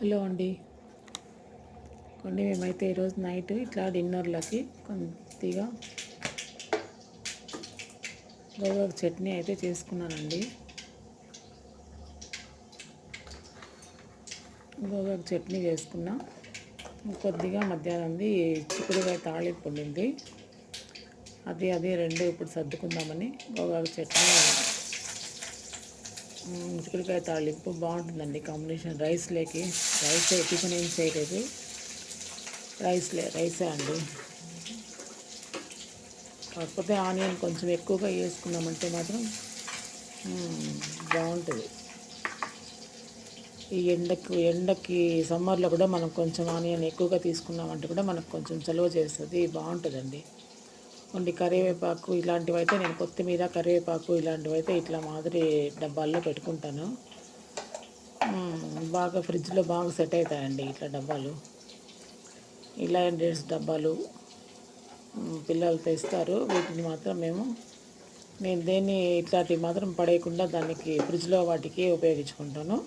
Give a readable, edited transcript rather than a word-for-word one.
Hello అండి. మేమైతే ఈరోజు నైట్ ఇట్లా డిన్నర్లకి కొద్దిగా గోగాకు చట్నీ అయితే చేసుకున్నానండి. గోగాకు చట్నీ చేసుకున్నా. కొద్దిగా మధ్యాహ్నంది చిక్కుడుకాయ తాళింపు ఉండింది. అది రెండు ఇప్పుడు సర్దుకుందామని గోగాకు చట్నీ, చిక్కుడుకాయ తాళింపు బాగుంటుందండి కాంబినేషన్. రైస్లోకి. టిఫిన్ ఏం చేయలేదు, రైసే అండి. కాకపోతే ఆనియన్ కొంచెం ఎక్కువగా వేసుకున్నామంటే మాత్రం బాగుంటుంది. ఈ ఎండకి సమ్మర్లో కూడా మనం కొంచెం ఆనియన్ ఎక్కువగా తీసుకున్నామంటే కూడా మనకు కొంచెం చలువ చేస్తుంది, బాగుంటుందండి. ఓన్లీ కరివేపాకు ఇలాంటివి అయితే, నేను కొత్తిమీర కరివేపాకు ఇలాంటివి అయితే ఇట్లా మాదిరి డబ్బాల్లో పెట్టుకుంటాను. బాగా ఫ్రిడ్జ్లో బాగా సెట్ అవుతాయండి ఇట్లా డబ్బాలు. ఇలా డేట్స్ డబ్బాలు పిల్లలు తెస్తారు. వీటిని మాత్రం నేను దేన్ని ఇట్లాంటివి మాత్రం పడేయకుండా దానికి ఫ్రిడ్జ్లో వాటికి ఉపయోగించుకుంటాను.